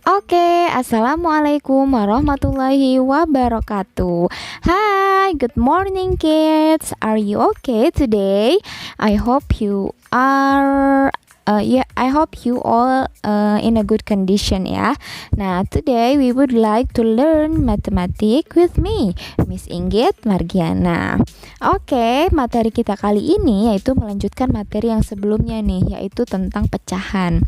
Oke, assalamualaikum warahmatullahi wabarakatuh. Hi, good morning, kids. Are you okay today? I hope you are. I hope you all in a good condition ya. Nah, today we would like to learn mathematics with me, Miss Inggit Margiana. Oke, materi kita kali ini yaitu melanjutkan materi yang sebelumnya nih, yaitu tentang pecahan.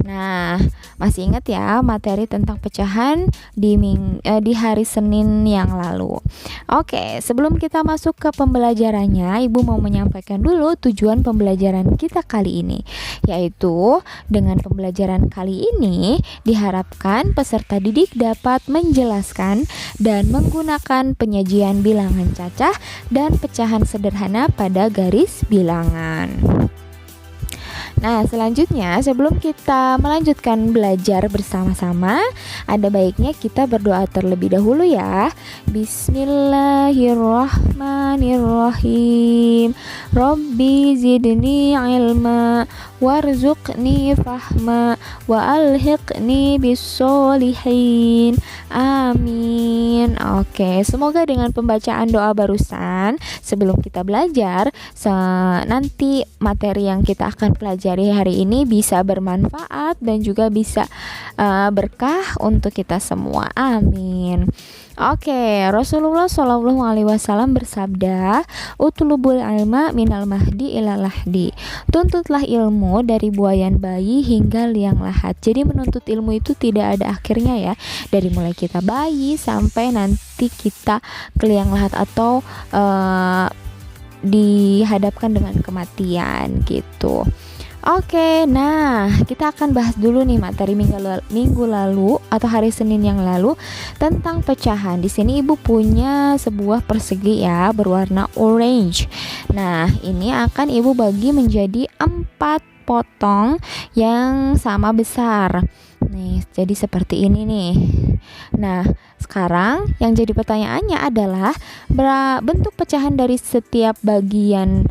Nah, masih ingat ya materi tentang pecahan di hari Senin yang lalu. Oke, sebelum kita masuk ke pembelajarannya, Ibu mau menyampaikan dulu tujuan pembelajaran kita kali ini, yaitu dengan pembelajaran kali ini diharapkan peserta didik dapat menjelaskan dan menggunakan penyajian bilangan cacah dan pecahan sederhana pada garis bilangan. Nah, selanjutnya sebelum kita melanjutkan belajar bersama-sama, ada baiknya kita berdoa terlebih dahulu ya. Bismillahirrahmanirrahim. Rabbi zidni ilma warzuqni fahma wa alhiqni bissolihin. Amin. Oke, semoga dengan pembacaan doa barusan sebelum kita belajar, nanti materi yang kita akan pelajari hari ini bisa bermanfaat dan juga bisa berkah untuk kita semua. Amin. Oke, Rasulullah Shallallahu Alaihi Wasallam bersabda, "Utlubul ilma minal mahdi ilal lahdi." Tuntutlah ilmu dari buayan bayi hingga liang lahat. Jadi menuntut ilmu itu tidak ada akhirnya ya. Dari mulai kita bayi sampai nanti kita ke liang lahat atau dihadapkan dengan kematian gitu. Oke, nah kita akan bahas dulu nih materi minggu lalu atau hari Senin yang lalu tentang pecahan. Di sini Ibu punya sebuah persegi ya berwarna orange. Nah, ini akan Ibu bagi menjadi 4 potong yang sama besar. Nih, jadi seperti ini nih. Nah, sekarang yang jadi pertanyaannya adalah bentuk pecahan dari setiap bagian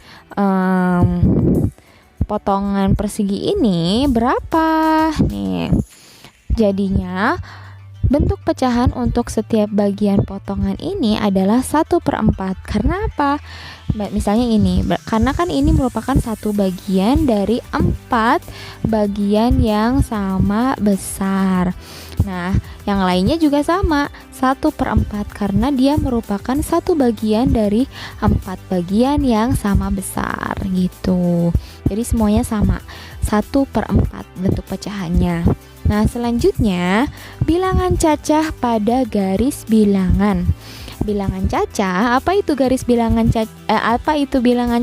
potongan persegi ini berapa nih? Jadinya bentuk pecahan untuk setiap bagian potongan ini adalah 1/4. Karena apa? Misalnya ini, karena kan ini merupakan satu bagian dari 4 bagian yang sama besar. Nah, yang lainnya juga sama, 1/4 karena dia merupakan satu bagian dari 4 bagian yang sama besar gitu. Jadi semuanya sama, 1/4 bentuk pecahannya. Nah, selanjutnya bilangan cacah pada garis bilangan. Bilangan cacah, apa itu bilangan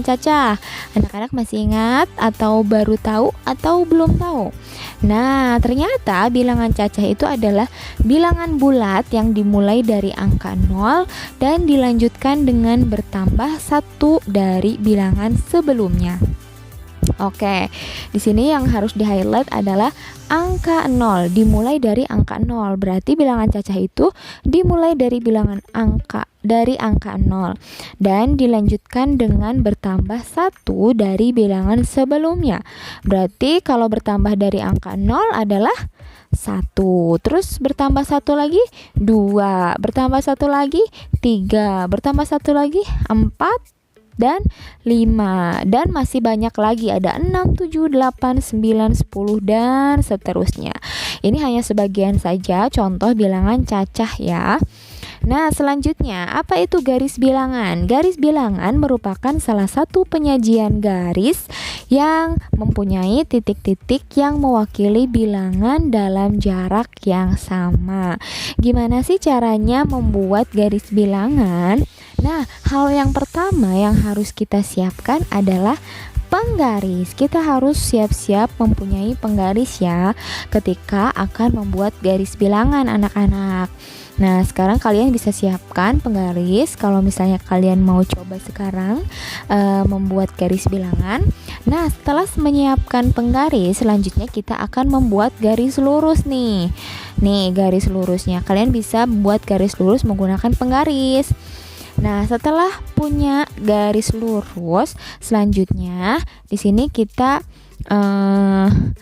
cacah? Anak-anak masih ingat atau baru tahu atau belum tahu? Nah, ternyata bilangan cacah itu adalah bilangan bulat yang dimulai dari angka 0 dan dilanjutkan dengan bertambah 1 dari bilangan sebelumnya. Oke, di sini yang harus di-highlight adalah angka 0, dimulai dari angka 0. Berarti bilangan cacah itu dimulai dari angka 0 dan dilanjutkan dengan bertambah 1 dari bilangan sebelumnya. Berarti kalau bertambah dari angka 0 adalah 1, terus bertambah 1 lagi 2, bertambah 1 lagi 3, bertambah 1 lagi 4 dan 5, dan masih banyak lagi, ada 6, 7, 8, 9, 10 dan seterusnya. Ini hanya sebagian saja contoh bilangan cacah ya. Nah, selanjutnya apa itu garis bilangan? Garis bilangan merupakan salah satu penyajian garis yang mempunyai titik-titik yang mewakili bilangan dalam jarak yang sama. Gimana sih caranya membuat garis bilangan? Nah, hal yang pertama yang harus kita siapkan adalah penggaris. Kita harus siap-siap mempunyai penggaris ya ketika akan membuat garis bilangan anak-anak. Nah, sekarang kalian bisa siapkan penggaris kalau misalnya kalian mau coba sekarang membuat garis bilangan. Nah, setelah menyiapkan penggaris, selanjutnya kita akan membuat garis lurus nih. Nih, garis lurusnya. Kalian bisa membuat garis lurus menggunakan penggaris. Nah, setelah punya garis lurus, selanjutnya di sini kita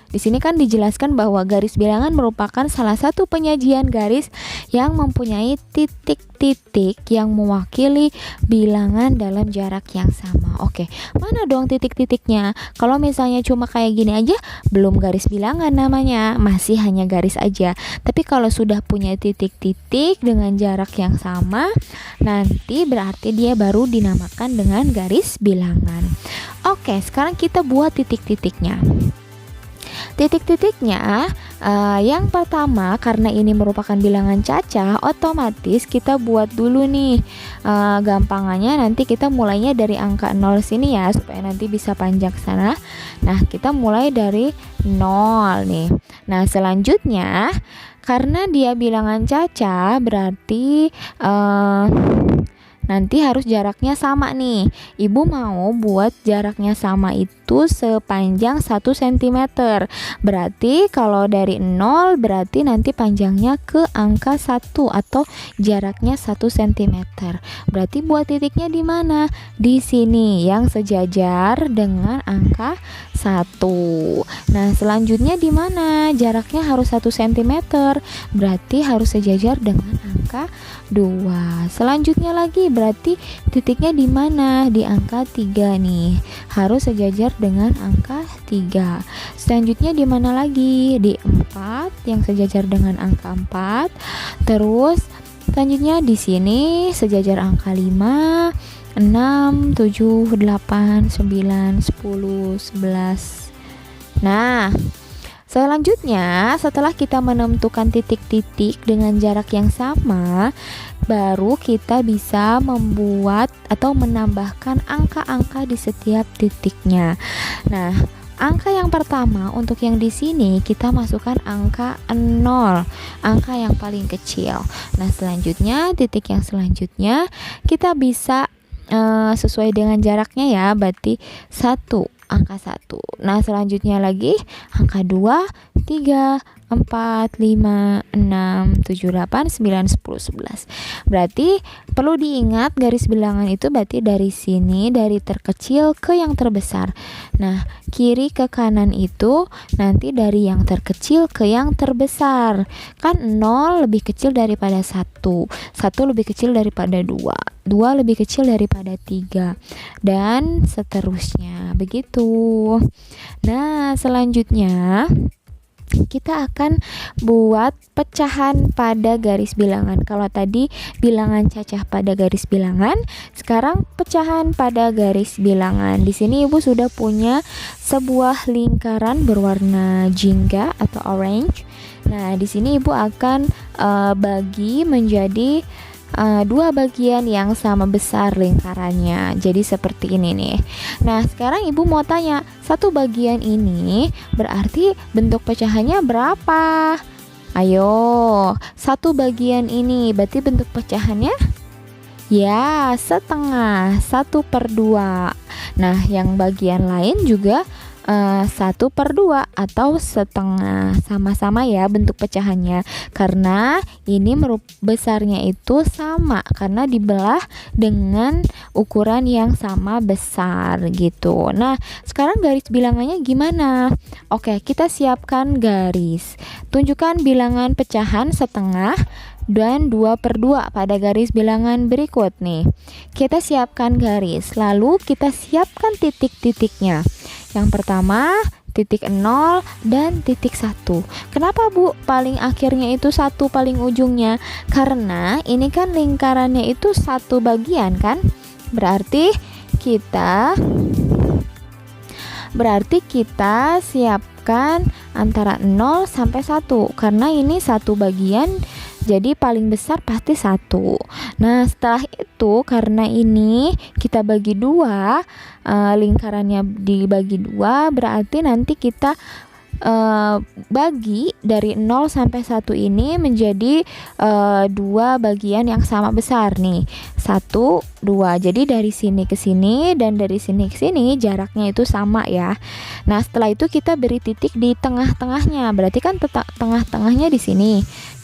di sini kan dijelaskan bahwa garis bilangan merupakan salah satu penyajian garis yang mempunyai titik-titik yang mewakili bilangan dalam jarak yang sama. Oke, mana dong titik-titiknya? Kalau misalnya cuma kayak gini aja, belum garis bilangan namanya, masih hanya garis aja. Tapi kalau sudah punya titik-titik dengan jarak yang sama, nanti berarti dia baru dinamakan dengan garis bilangan. Oke, sekarang kita buat titik-titiknya. Titik-titiknya yang pertama, karena ini merupakan bilangan cacah, otomatis kita buat dulu nih gampangannya. Nanti kita mulainya dari angka 0 sini ya, supaya nanti bisa panjang ke sana. Nah, kita mulai dari 0 nih. Nah, selanjutnya karena dia bilangan cacah, berarti nanti harus jaraknya sama nih. Ibu mau buat jaraknya sama itu sepanjang 1 cm. Berarti kalau dari 0 berarti nanti panjangnya ke angka 1 atau jaraknya 1 cm. Berarti buat titiknya di mana? Di sini yang sejajar dengan angka 1. Nah, selanjutnya di mana? Jaraknya harus 1 cm. Berarti harus sejajar dengan angka 2. Selanjutnya lagi berarti titiknya di mana? Di angka 3 nih. Harus sejajar dengan angka 3. Selanjutnya di mana lagi? Di 4 yang sejajar dengan angka 4. Terus selanjutnya di sini sejajar angka 5, 6, 7, 8, 9, 10, 11. Nah, selanjutnya setelah kita menentukan titik-titik dengan jarak yang sama, baru kita bisa membuat atau menambahkan angka-angka di setiap titiknya. Nah, angka yang pertama untuk yang di sini kita masukkan angka 0, angka yang paling kecil. Nah, selanjutnya titik yang selanjutnya kita bisa sesuai dengan jaraknya ya, berarti 1, angka 1. Nah, selanjutnya lagi angka 2, 3, 4, 5, 6, 7, 8, 9, 10, 11. Berarti perlu diingat garis bilangan itu berarti dari sini, dari terkecil ke yang terbesar. Nah, kiri ke kanan itu nanti dari yang terkecil ke yang terbesar. Kan 0 lebih kecil daripada 1, 1 lebih kecil daripada 2, 2 lebih kecil daripada 3, dan seterusnya begitu. Nah, selanjutnya kita akan buat pecahan pada garis bilangan. Kalau tadi bilangan cacah pada garis bilangan, sekarang pecahan pada garis bilangan. Di sini Ibu sudah punya sebuah lingkaran berwarna jingga atau orange. Nah, di sini Ibu akan bagi menjadi dua bagian yang sama besar lingkarannya. Jadi seperti ini nih. Nah, sekarang Ibu mau tanya, satu bagian ini berarti bentuk pecahannya berapa? Ayo, satu bagian ini berarti bentuk pecahannya ya setengah, 1/2. Nah, yang bagian lain juga 1/2 atau setengah, sama-sama ya bentuk pecahannya, karena ini besarnya itu sama karena dibelah dengan ukuran yang sama besar gitu. Nah, sekarang garis bilangannya gimana? Oke, kita siapkan garis. Tunjukkan bilangan pecahan setengah dan 2/2 pada garis bilangan berikut nih. Kita siapkan garis, lalu kita siapkan titik-titiknya. Yang pertama titik 0 dan titik 1. Kenapa Bu paling akhirnya itu 1 paling ujungnya? Karena ini kan lingkarannya itu satu bagian kan? Berarti kita siapkan antara 0 sampai 1 karena ini satu bagian, jadi paling besar pasti 1. Nah, setelah itu karena ini kita bagi 2, lingkarannya dibagi 2, berarti nanti kita bagi dari 0 sampai 1 ini menjadi 2 bagian yang sama besar nih. 1, 2. Jadi dari sini ke sini dan dari sini ke sini jaraknya itu sama ya. Nah, setelah itu kita beri titik di tengah-tengahnya. Berarti kan tengah-tengahnya di sini.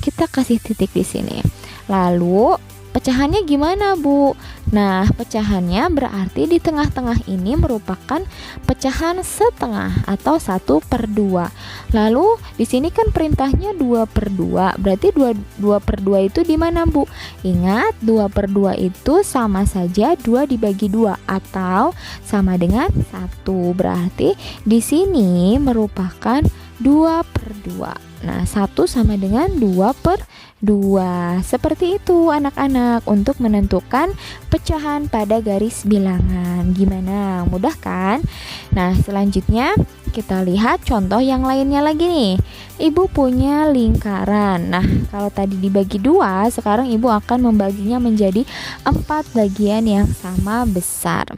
Kita kasih titik di sini. Lalu pecahannya gimana, Bu? Nah, pecahannya berarti di tengah-tengah ini merupakan pecahan setengah atau 1/2. Lalu di sini kan perintahnya 2/2. Berarti 2/2 itu di mana, Bu? Ingat, 2/2 itu sama saja 2 dibagi 2 atau sama dengan 1. Berarti di sini merupakan 2/2. Nah, 1 sama dengan 2/2. Seperti itu anak-anak untuk menentukan pecahan pada garis bilangan. Gimana? Mudah kan? Nah, selanjutnya kita lihat contoh yang lainnya lagi nih. Ibu punya lingkaran. Nah, kalau tadi dibagi 2, sekarang ibu akan membaginya menjadi 4 bagian yang sama besar.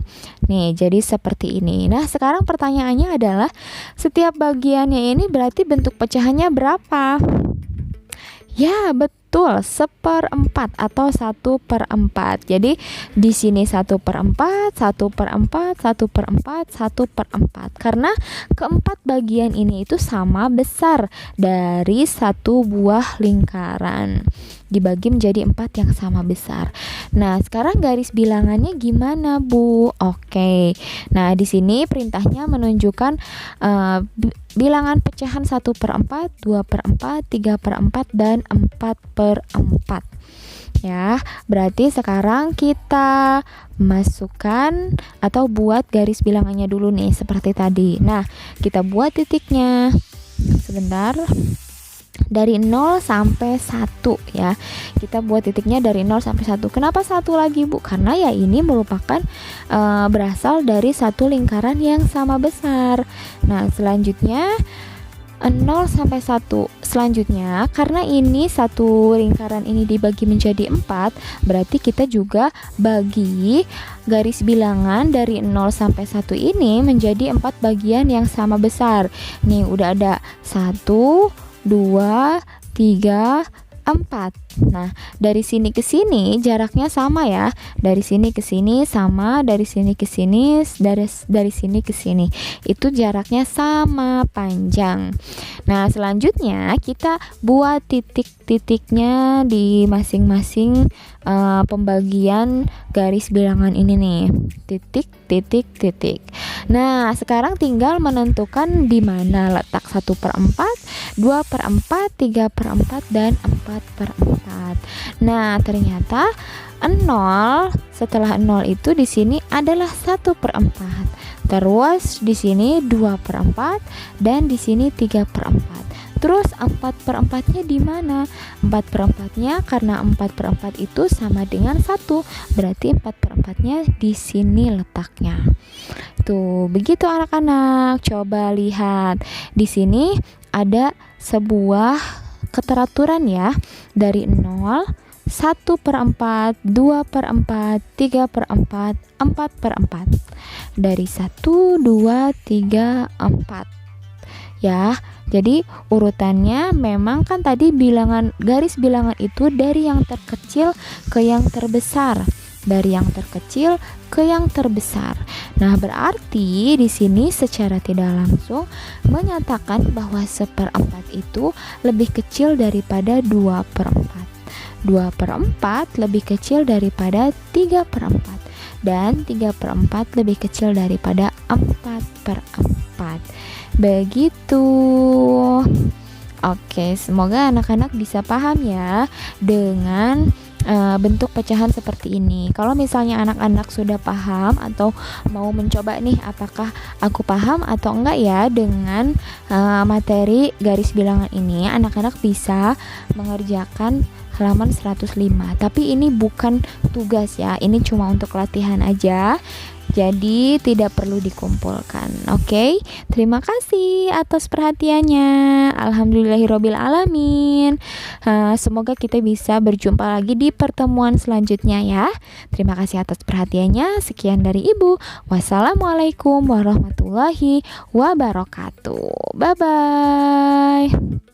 Nih, jadi seperti ini. Nah, sekarang pertanyaannya adalah setiap bagiannya ini berarti bentuk pecahannya berapa? Ya, betul, 1/4 atau 1/4. Jadi di sini 1/4, 1/4, 1/4, 1/4. Karena keempat bagian ini itu sama besar dari satu buah lingkaran. Dibagi menjadi 4 yang sama besar. Nah, sekarang garis bilangannya gimana, Bu? Oke. Nah, di sini perintahnya menunjukkan bilangan pecahan 1/4, 2/4, 3/4, dan 4/4. Ya, berarti sekarang kita masukkan atau buat garis bilangannya dulu nih seperti tadi. Nah, kita buat titiknya. Sebentar. Dari 0 sampai 1 ya. Kita buat titiknya dari 0 sampai 1. Kenapa 1 lagi, Bu? Karena ya ini merupakan berasal dari satu lingkaran yang sama besar. Nah, selanjutnya 0 sampai 1. Selanjutnya, karena ini satu lingkaran ini dibagi menjadi 4, berarti kita juga bagi garis bilangan dari 0 sampai 1 ini menjadi 4 bagian yang sama besar. Nih, udah ada 1, 2, 3, 4. Nah, dari sini ke sini jaraknya sama ya. Dari sini ke sini sama, dari sini ke sini, dari sini ke sini. Itu jaraknya sama panjang. Nah, selanjutnya kita buat titik-titiknya di masing-masing pembagian garis bilangan ini nih. Titik, titik, titik. Nah, sekarang tinggal menentukan di mana letak 1/4, 2/4, 3/4, dan 4/4. Nah, ternyata 0 setelah 0 itu di sini adalah 1/4. Terus di sini 2/4 dan di sini 3/4. Terus 4/4-nya di mana? 4/4-nya karena 4/4 itu sama dengan 1, berarti 4/4-nya di sini letaknya. Tuh, begitu anak-anak. Coba lihat. Di sini ada sebuah keteraturan ya. Dari 0, 1/4, 2/4, 3/4, 4/4. Dari 1, 2, 3, 4. Ya, jadi urutannya memang kan tadi garis bilangan itu dari yang terkecil ke yang terbesar. Dari yang terkecil ke yang terbesar. Nah, berarti di sini secara tidak langsung menyatakan bahwa 1/4 itu lebih kecil daripada 2/4. 2/4 lebih kecil daripada 3/4. Dan 3/4 lebih kecil daripada 4/4. Begitu. Oke, semoga anak-anak bisa paham ya dengan bentuk pecahan seperti ini. Kalau misalnya anak-anak sudah paham atau mau mencoba nih apakah aku paham atau enggak ya dengan materi garis bilangan ini, anak-anak bisa mengerjakan halaman 105. Tapi ini bukan tugas ya, ini cuma untuk latihan aja. Jadi tidak perlu dikumpulkan. Oke, terima kasih atas perhatiannya. Alhamdulillahirobbil alamin. Semoga kita bisa berjumpa lagi di pertemuan selanjutnya ya. Terima kasih atas perhatiannya. Sekian dari Ibu. Wassalamualaikum warahmatullahi wabarakatuh. Bye bye.